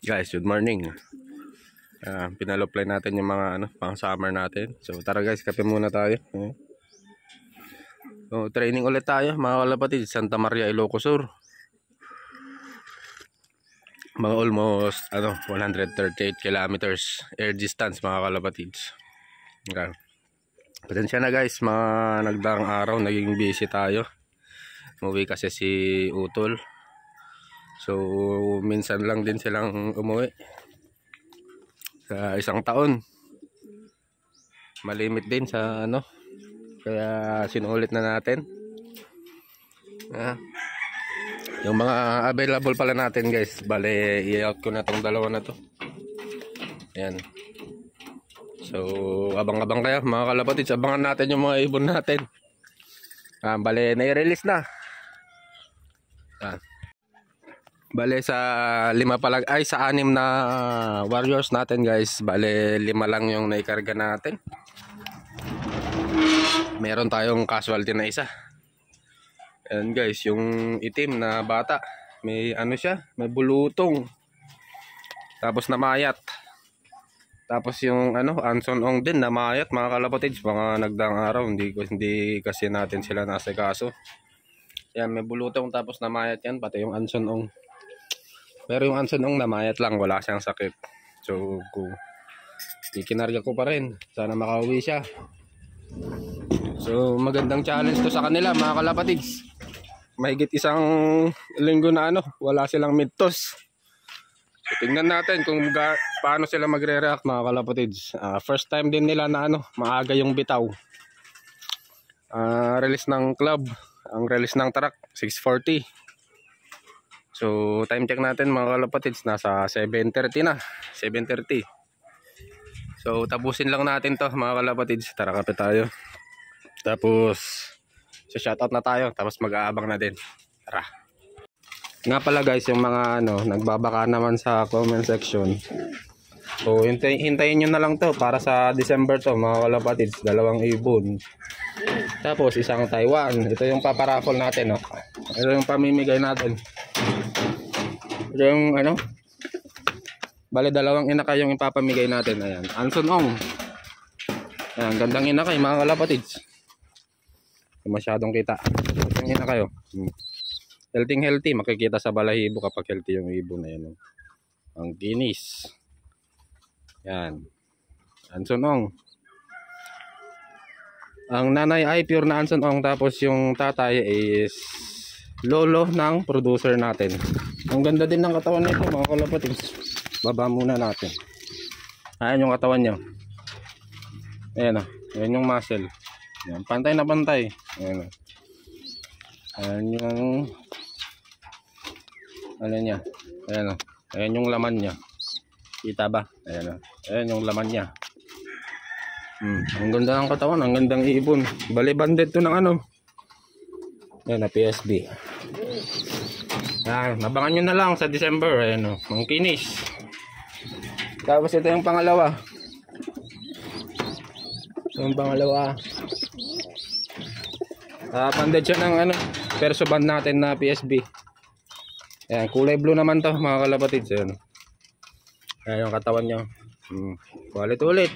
Guys, good morning. Pinaloplay natin yung mga pang summer natin. So tara guys, kape muna tayo. So training ulit tayo mga kalapatid, Santa Maria, Ilocos Sur. Mga almost 138 kilometers air distance mga kalapatid. Okay. Pasensya na guys, mga nagdaang araw naging busy tayo. Umuwi kasi si Utol. So minsan lang din silang umuwi sa isang taon. Malimit din sa kaya sinulit na natin. Yung mga available pala natin guys, bale i-out ko na tong dalawa na to. Ayan. So abang-abang kayo mga kalapatid, abangan natin yung mga ibon natin. Bale na-release na. Bale sa 6 na warriors natin guys, bale 5 lang yung naikarga natin. Meron tayong casualty na isa. Ayan guys, yung itim na bata, may siya, may bulutong. Tapos namayat. Tapos yung Anson Ong din namayat mga kalapatids, mga nagdaang araw, hindi kasi natin sila nasikaso. Yan, may bulutong tapos namayat yan, pati yung Anson Ong. Pero yung Anson Ong namayat lang, wala siyang sakit. So ikinarga ko pa rin, sana makauwi siya. So magandang challenge to sa kanila mga kalapatids. Mahigit isang linggo na wala silang midtos. So tingnan natin kung paano sila magre-react mga kalapatids. First time din nila na maaga yung bitaw. Release ng club, ang release ng truck 6:40. So time check natin mga kalapatids, nasa 7:30 na, 7:30. So tapusin lang natin to mga kalapatids. Tara, kape tayo. Tapos so shoutout na tayo, tapos mag-aabang na din. Tara. Nga pala guys, yung mga nagbabaka naman sa comment section. So hintayin nyo na lang to para sa December to mga kalapatids. 2 ibon. Tapos isang Taiwan. Ito yung paparaffle natin, Ito yung pamimigay natin. Ito yung bale 2 inakay yung ipapamigay natin. Ayan, Anson Ong. Ayan, gandang inakay mga kalapatids. Masyadong kita. Ito na kayo. Healthy, makikita sa balahibo kapag healthy yung ibon na yan. Ang ginis. Yan. Anson Ong. Ang nanay ay pure na Anson Ong, tapos yung tatay is lolo ng producer natin. Ang ganda din ng katawan nito mga kalapatids. Baba muna natin. Ayan yung katawan niya. Ayan ayan yung muscle. Ayan, pantay na pantay. Ayan ayan yung niya. Ayan ayan yung laman niya. Kita ba? Ayan ayan yung laman niya. Ang ganda ng katawan, ang gandang ibon. Bali banded to ng Ayan na PSB. Ayan, nabangan nyo na lang sa December. Ayan ang kinis. Tapos ito yung pangalawa. Yung pangalawa. Banded siya ng perso band natin na PSB. Ayan, kulay blue naman to mga kalapatids. Ayan. Ayan yung katawan nyo. Ulit.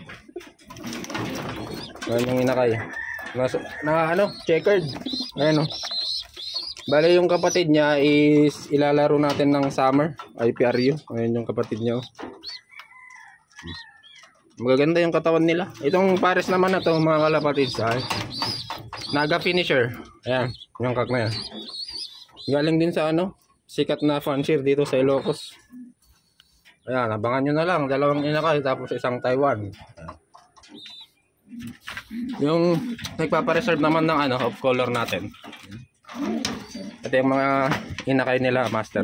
Ayan yung inakay. Checkered. Ayan Bale yung kapatid niya is ilalaro natin ng summer IPRU. Ayan yung kapatid niya. Magaganda yung katawan nila. Itong pares naman na to mga kalapatids, Naga finisher. Ayan, yung kak na yan. Galing din sa sikat na fancier dito sa Ilocos. Ayan, abangan nyo na lang. 2 inakay tapos isang Taiwan. Yung nagpapareserve naman ng of color natin. Ito yung mga inakay nila, master.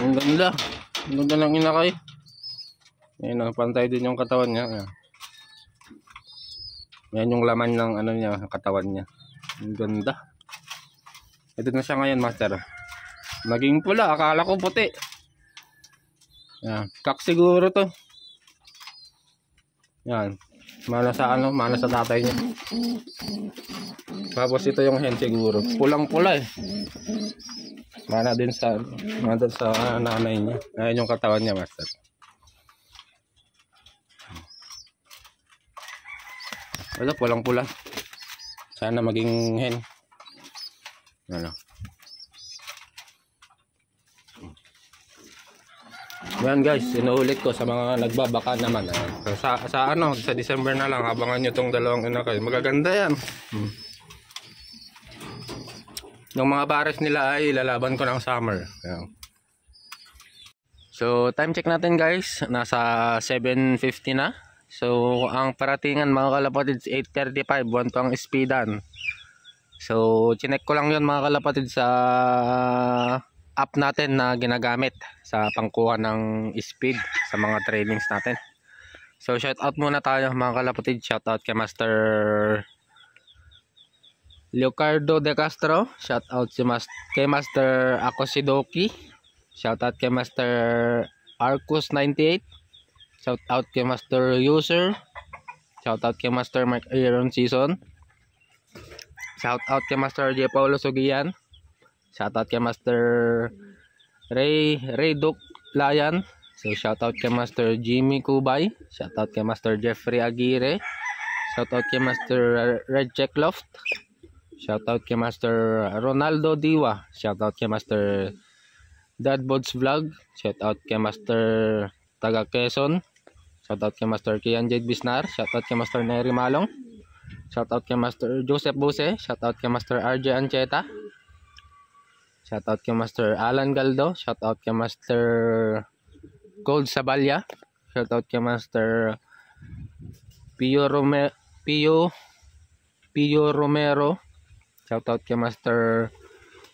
Ang ganda. Ang ganda lang inakay. Ayan, pantay din yung katawan niya. Yan yung laman ng niya, katawan niya. Ang ganda. Ito na siya ngayon, master. Naging pula, akala ko puti. Yan, kak siguro to. Yan. Mana sa tatay niya. Tapos ito yung hen siguro. Pulang-pula Mana din sa nanay niya. Ayan yung katawan niya, master. Wala, walang pula. Sana maging hen. Ano. Yan guys, inuulit ko sa mga nagbabaka naman. Sa December na lang, abangan nyo tong dalawang inakay. Magaganda yan. Yung mga pares nila ay lalaban ko ng summer. Yan. So, time check natin guys. Nasa 7:50 na. So, ang paratingan mga kalapatids 8:35. 1 pang speedan. So, chinek ko lang yun mga kalapatids sa app natin na ginagamit sa pangkuha ng speed sa mga trainings natin. So, shout out muna tayo mga kalapatids. Shout out kay Master Leocardo De Castro. Shout out kay Master Akosidoki. Shout out kay Master Arcus 98. Shout out kay Master User. Shout out kay Master Mark Aaron Season. Shout out kay Master J. Paulo Sugian. Shout out kay Master Ray Duke Layan. So shout out kay Master Jimmy Kubay. Shout out kay Master Jeffrey Aguirre. Shout out kay Master Red Check Loft. Shout out kay Master Ronaldo Diwa. Shout out kay Master Dadbods Vlog. Shout out kay Master Taga Quezon. Shout out kay Master Kian Jade Bisnar. Shout out kay Master Neri Malong. Shout out kay Master Joseph Buse. Shout out kay Master RJ Ancheta. Shout out kay Master Alan Galdo. Shout out kay Master Gold Sabalya. Shout out kay Master Pio Romero. Shout out kay Master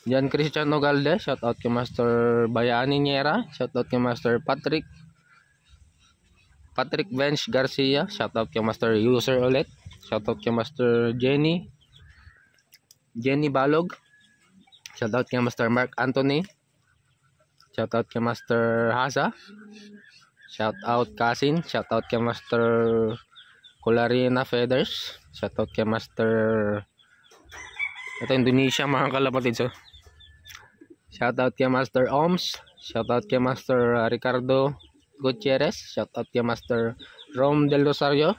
Jan Christian Nogalde. Shout out kay Master Bayani Niera. Shout out kay Master Patrick Bench Garcia. Shout out kay Master User ulit. Shout out kay Master Jenny Balog. Shout out kay Master Mark Anthony. Shout out kay Master Hasa. Shout out Kasin. Shout out kay Master Colarina Feathers. Shout out kay Master Indonesia mga kalapatids. Shout out kay Master Oms. Shout out kay Master Ricardo Gutierrez. Shout out kay Master Rom Del Rosario.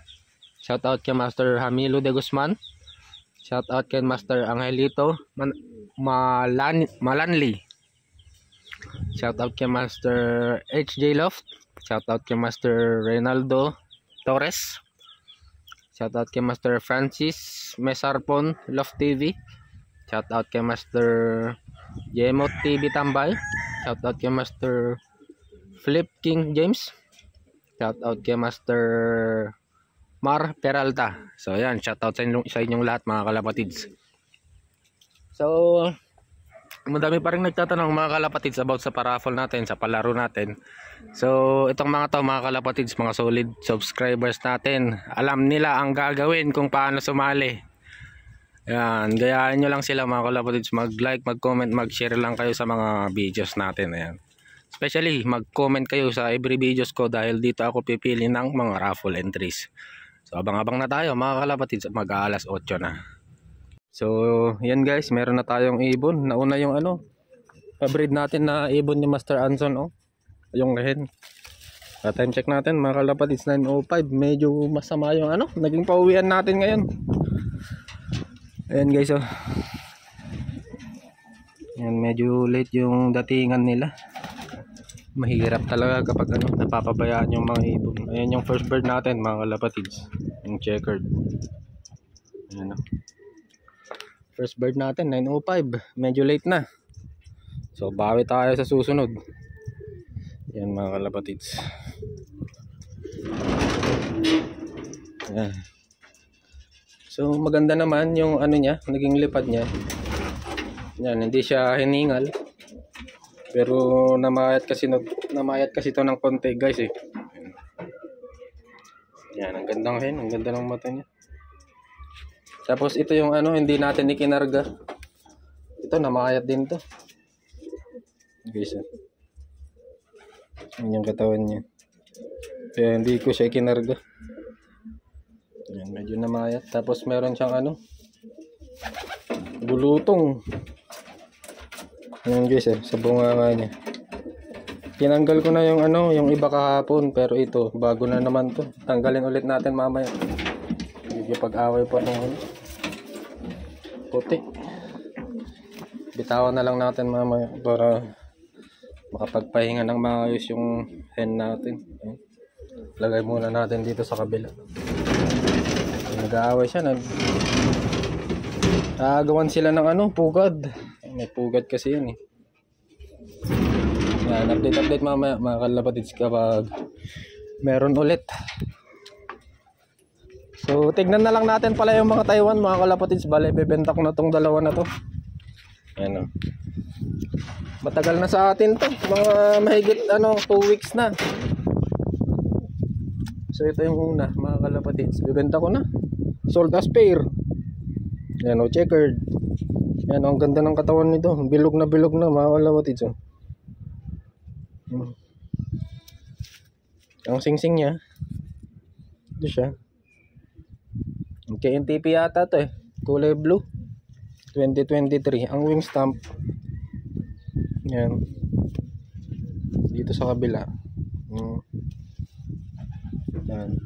Shout out kay Master Hamilo de Guzman. Shout out kay Master Angelito Malanli. Shout out kay Master HJ Loft. Shout out kay Master Reynaldo Torres. Shout out kay Master Francis Mesarpon Loft TV. Shout out kay Master Jemot TV Tambay. Shout out kay Master Flip King James. Shout out kay Master Mar Peralta. So ayan, shout out sa inyong lahat mga kalapatids. So madami pa rin nagtatanong mga kalapatids about sa paraffle natin, sa palaro natin. So itong mga to mga kalapatids, mga solid subscribers natin, alam nila ang gagawin kung paano sumali. Ayan, gayahin nyo lang sila mga kalapatids, mag-like, mag-comment, mag-share lang kayo sa mga videos natin. Ayan. Especially mag-comment kayo sa every videos ko dahil dito ako pipili ng mga raffle entries. So abang-abang na tayo mga kalapatids, mag-aalas 8 na. So yan guys, meron na tayong ibon. Nauna yung pa-breed natin na ibon ni Master Anson, yung hen. Time check natin mga kalapatids, 9:05. Medyo masama yung naging pauwian natin ngayon. Ayan guys, yan, medyo late yung datingan nila. Mahirap talaga kapag napapabayaan yung mga ibon. Ayan yung first bird natin mga kalapatids, yung checkered. Ayan, first bird natin 9:05, medyo late na. So bawi tayo sa susunod. Yan mga kalapatids. Ayan. So maganda naman yung niya, naging lipad niya. Yan, hindi siya hiningal. Pero namayat kasi to ng konti guys eh. Yan, ang gandang hen, ang ganda ng mata niya. Tapos ito yung hindi natin ikinarga. Ito namayat din to. Guys. Yan yung katawan niya. Kaya hindi ko siya ikinarga. Yan, medyo namayat. Tapos meron siyang bulutong. Ayan guys sa bunganga niya. Tinanggal ko na yung ano, yung iba kahapon, pero ito bago na naman to. Tanggalin ulit natin mamaya. Medyo pag-away pa ng puti. Bitawan na lang natin mamaya para makapagpahinga ng maayos yung hen natin. Lagay muna natin dito sa kabila. Nag-aaway siya, nagagawan sila ng ano, pugad. May pugad kasi yun Yan, update mamaya mga kalapatids kapag meron ulit. So tignan na lang natin pala yung mga Taiwan mga kalapatids. Bale, bebenta ko na tong dalawa na to. Ayan matagal na sa atin to, mga mahigit 2 weeks na. So ito yung una mga kalapatids, bibenta ko na, sold as pair. Yan checkered. Yan ang ganda ng katawan nito, bilog na mga kalapatids ang singsing niya ito siya. KNTP yata to kulay blue 2023 ang wing stamp. Yan dito sa kabila. Yan.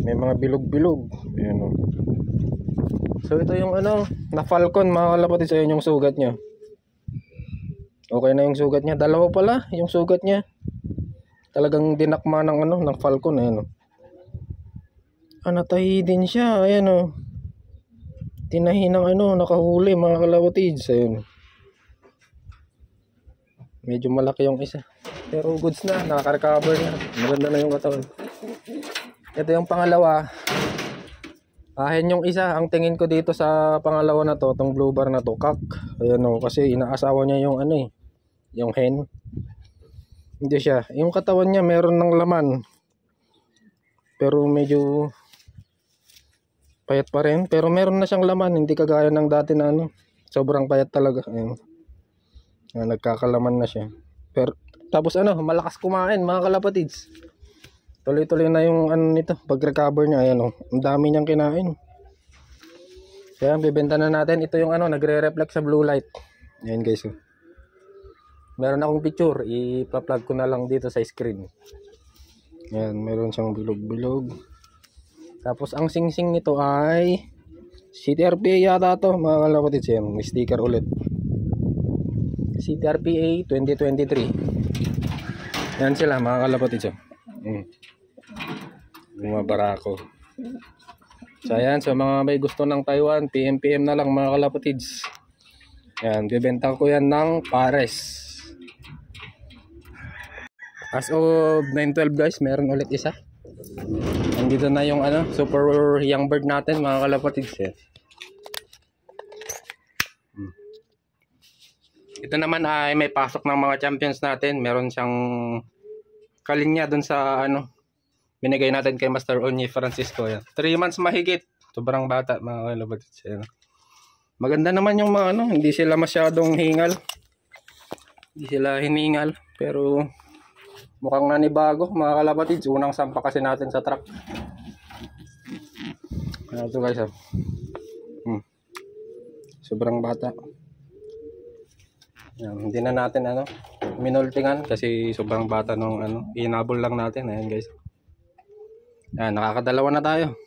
May mga bilog-bilog. Ayan So ito yung na Falcon mga kalapatids. Ayan yung sugat niya. Okay na yung sugat niya. Dalawa pala yung sugat niya. Talagang dinakma ng ng Falcon. Ayan Natahi din siya. Ayan tinahi ng nakahuli mga kalapatids. Ayan medyo malaki yung isa. Pero goods na, nakaka-recover na. Maganda na yung katawan. Ito yung pangalawa. Ahin yung isa. Ang tingin ko dito sa pangalawa na to, tong blue bar na to, kak. Ayan kasi inaasawa niya yung yung hen. Hindi siya. Yung katawan niya meron ng laman. Pero medyo payat pa rin. Pero meron na siyang laman. Hindi kagaya ng dati na sobrang payat talaga. Ayan. Nagkakalaman na siya. Pero tapos malakas kumain mga kalapatids. Tuloy-tuloy na yung nito pag-recover niya. Ayan ang dami niyang kinain. Kaya bibenta na natin. Ito yung nagre-reflect sa blue light. Ayan guys. Meron akong picture, ipa-plug ko na lang dito sa screen. Ayan, meron siyang bilog-bilog. Tapos ang singsing nito ay CTRPA yata to mga kalapatids. Ayan, may sticker ulit. CTRPA 2023. Yan sila mga kalapatids. Mga barako. So ayan, so mga may gusto ng Taiwan, PM na lang mga kalapatids. Yan, bibenta ko yan ng pares. As of 9/12 guys, meron ulit isa. Andito na yung super young bird natin mga kalapatids. Ito naman ay may pasok ng mga champions natin. Meron siyang kalinya dun sa binigay natin kay Master Onyi Francisco. Yan. 3 months mahigit. Sobrang bata mga kalapatids. Maganda naman yung mga hindi sila masyadong hingal. Hindi sila hiningal. Pero mukhang nanibago mga kalapatids. Unang sampa kasi natin sa truck. Ito guys. Sobrang bata. Yan, hindi na natin minultingan kasi sobrang bata nung inabol lang natin. Ayan guys. Yan, nakakadalawa na tayo.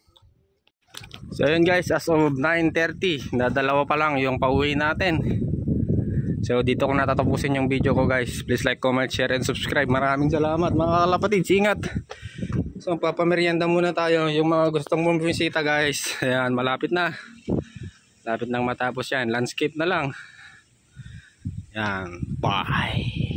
So ayan guys, as of 9:30, nadalawa pa lang yung pauwi natin. So dito ko natatapusin yung video ko guys. Please like, comment, share, and subscribe. Maraming salamat mga kalapatids. Ingat. So papamerienda muna tayo. Yung mga gustong bumisita guys. Ayan, malapit na. Malapit nang matapos yan. Landscape na lang. Yan. Bye.